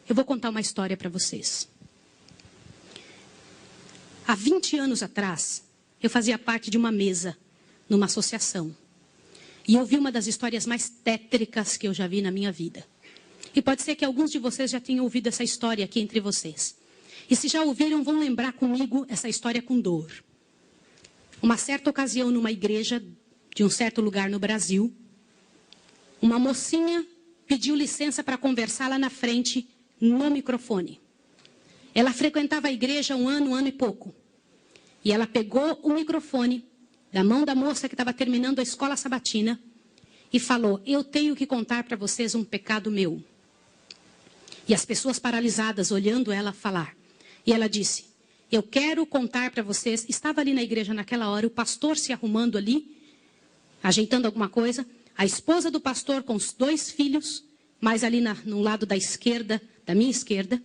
Eu vou contar uma história para vocês. Há 20 anos atrás, eu fazia parte de uma mesa numa associação. E eu vi uma das histórias mais tétricas que eu já vi na minha vida. E pode ser que alguns de vocês já tenham ouvido essa história aqui entre vocês. E se já ouviram, vão lembrar comigo essa história com dor. Uma certa ocasião, numa igreja de um certo lugar no Brasil, uma mocinha pediu licença para conversar lá na frente, no microfone. Ela frequentava a igreja um ano e pouco. E ela pegou o microfone da mão da moça que estava terminando a escola sabatina e falou: eu tenho que contar para vocês um pecado meu. E as pessoas paralisadas olhando ela falar. E ela disse: eu quero contar para vocês. Estava ali na igreja naquela hora, o pastor se arrumando ali, ajeitando alguma coisa. A esposa do pastor com os 2 filhos, mais ali no lado da esquerda, da minha esquerda.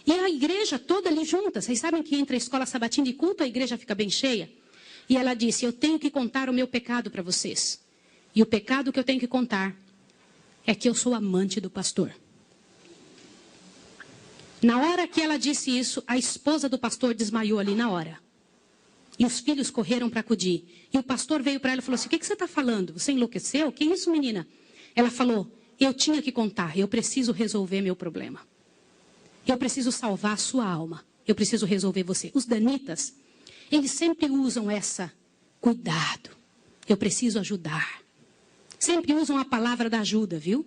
E a igreja toda ali junta. Vocês sabem que entre a escola sabatina e culto, a igreja fica bem cheia. E ela disse: eu tenho que contar o meu pecado para vocês. E o pecado que eu tenho que contar é que eu sou amante do pastor. Na hora que ela disse isso, a esposa do pastor desmaiou ali na hora. E os filhos correram para acudir. E o pastor veio para ela e falou assim: o que você está falando? Você enlouqueceu? O que é isso, menina? Ela falou: eu tinha que contar, eu preciso resolver meu problema. Eu preciso salvar a sua alma. Eu preciso resolver você. Os danitas, eles sempre usam essa: cuidado, eu preciso ajudar. Sempre usam a palavra da ajuda, viu?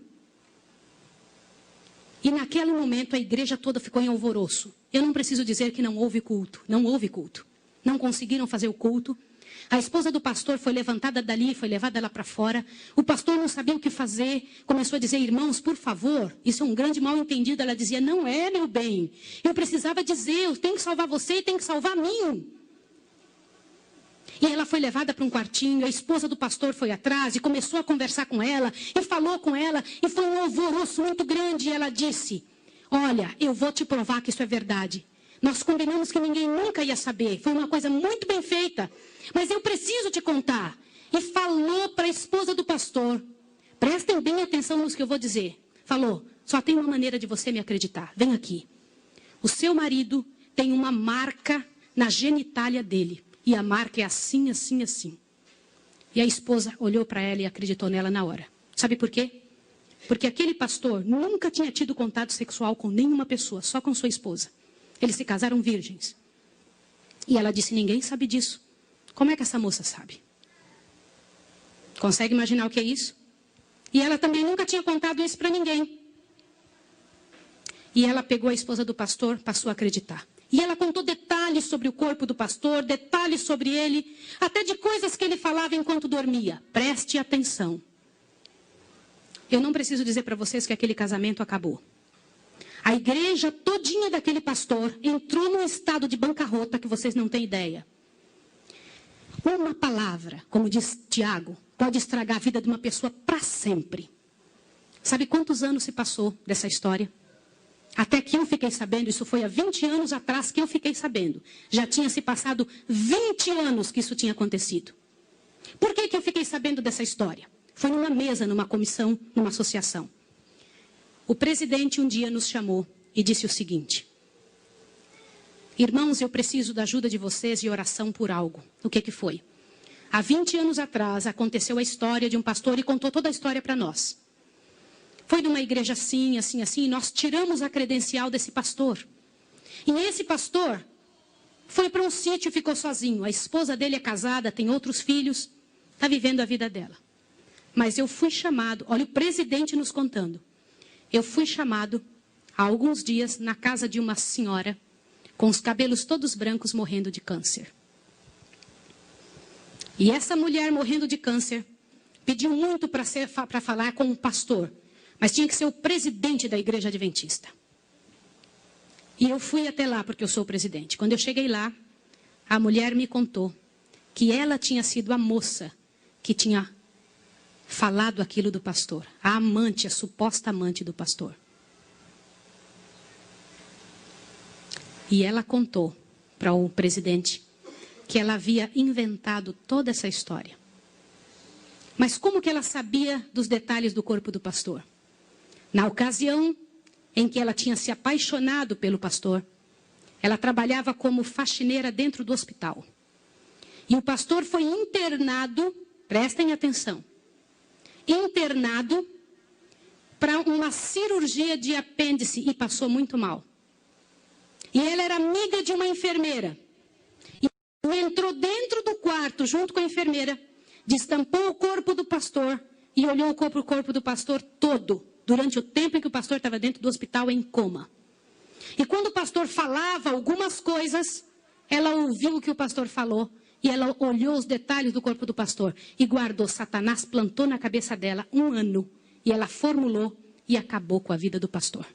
E naquele momento a igreja toda ficou em alvoroço. Eu não preciso dizer que não houve culto. Não houve culto. Não conseguiram fazer o culto. A esposa do pastor foi levantada dali, foi levada lá para fora. O pastor não sabia o que fazer. Começou a dizer: irmãos, por favor, isso é um grande mal entendido. Ela dizia: não é, meu bem. Eu precisava dizer, eu tenho que salvar você e tenho que salvar a mim. E ela foi levada para um quartinho, a esposa do pastor foi atrás e começou a conversar com ela, e falou com ela, e foi um alvoroço muito grande. E ela disse: olha, eu vou te provar que isso é verdade. Nós combinamos que ninguém nunca ia saber, foi uma coisa muito bem feita, mas eu preciso te contar. E falou para a esposa do pastor, prestem bem atenção no que eu vou dizer. Falou: só tem uma maneira de você me acreditar, vem aqui. O seu marido tem uma marca na genitália dele. E a marca é assim, assim, assim. E a esposa olhou para ela e acreditou nela na hora. Sabe por quê? Porque aquele pastor nunca tinha tido contato sexual com nenhuma pessoa, só com sua esposa. Eles se casaram virgens. E ela disse: ninguém sabe disso. Como é que essa moça sabe? Consegue imaginar o que é isso? E ela também nunca tinha contado isso para ninguém. E ela pegou a esposa do pastor, passou a acreditar. E ela contou detalhes sobre o corpo do pastor, detalhes sobre ele, até de coisas que ele falava enquanto dormia. Preste atenção. Eu não preciso dizer para vocês que aquele casamento acabou. A igreja todinha daquele pastor entrou num estado de bancarrota que vocês não têm ideia. Uma palavra, como diz Tiago, pode estragar a vida de uma pessoa para sempre. Sabe quantos anos se passou dessa história? Até que eu fiquei sabendo, isso foi há 20 anos atrás que eu fiquei sabendo. Já tinha se passado 20 anos que isso tinha acontecido. Por que eu fiquei sabendo dessa história? Foi numa mesa, numa comissão, numa associação. O presidente um dia nos chamou e disse o seguinte: irmãos, eu preciso da ajuda de vocês e oração por algo. O que foi? Há 20 anos atrás aconteceu a história de um pastor e contou toda a história para nós. Foi numa igreja assim, assim, assim, e nós tiramos a credencial desse pastor. E esse pastor foi para um sítio e ficou sozinho. A esposa dele é casada, tem outros filhos, está vivendo a vida dela. Mas eu fui chamado, olha o presidente nos contando. Eu fui chamado há alguns dias na casa de uma senhora com os cabelos todos brancos morrendo de câncer. E essa mulher morrendo de câncer pediu muito para falar com o pastor. Mas tinha que ser o presidente da igreja adventista. E eu fui até lá porque eu sou o presidente. Quando eu cheguei lá, a mulher me contou que ela tinha sido a moça que tinha falado aquilo do pastor. A amante, a suposta amante do pastor. E ela contou para o presidente que ela havia inventado toda essa história. Mas como que ela sabia dos detalhes do corpo do pastor? Na ocasião em que ela tinha se apaixonado pelo pastor. Ela trabalhava como faxineira dentro do hospital. E o pastor foi internado, prestem atenção, internado para uma cirurgia de apêndice e passou muito mal. E ela era amiga de uma enfermeira. E entrou dentro do quarto junto com a enfermeira, destampou o corpo do pastor e olhou o corpo do pastor todo, durante o tempo em que o pastor estava dentro do hospital em coma. E quando o pastor falava algumas coisas, ela ouviu o que o pastor falou e ela olhou os detalhes do corpo do pastor e guardou. Satanás plantou na cabeça dela 1 ano e ela formulou e acabou com a vida do pastor.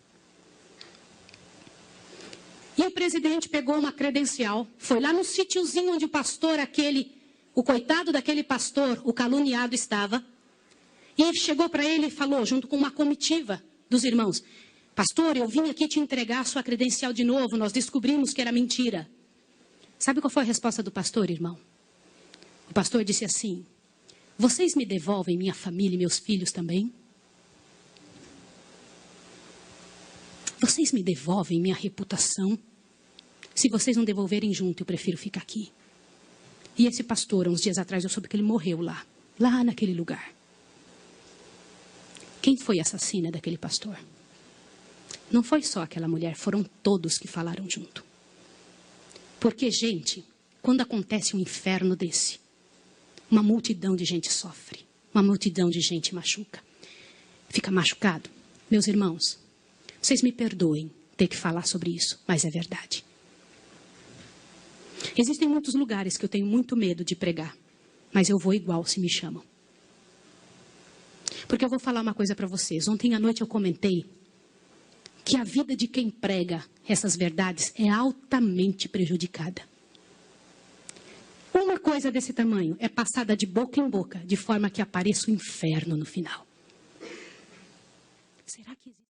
E o presidente pegou uma credencial, foi lá no sítiozinho onde o pastor o coitado daquele pastor, o caluniado, estava, e chegou para ele e falou, junto com uma comitiva dos irmãos: pastor, eu vim aqui te entregar a sua credencial de novo, nós descobrimos que era mentira. Sabe qual foi a resposta do pastor, irmão? O pastor disse assim: vocês me devolvem minha família e meus filhos também? Vocês me devolvem minha reputação? Se vocês não devolverem junto, eu prefiro ficar aqui. E esse pastor, uns dias atrás, eu soube que ele morreu lá naquele lugar. Quem foi a assassina daquele pastor? Não foi só aquela mulher, foram todos que falaram junto. Porque, gente, quando acontece um inferno desse, uma multidão de gente sofre, uma multidão de gente machuca. Fica machucado. Meus irmãos, vocês me perdoem ter que falar sobre isso, mas é verdade. Existem muitos lugares que eu tenho muito medo de pregar, mas eu vou igual se me chamam. Porque eu vou falar uma coisa para vocês. Ontem à noite eu comentei que a vida de quem prega essas verdades é altamente prejudicada. Uma coisa desse tamanho é passada de boca em boca, de forma que apareça o inferno no final. Será que existe...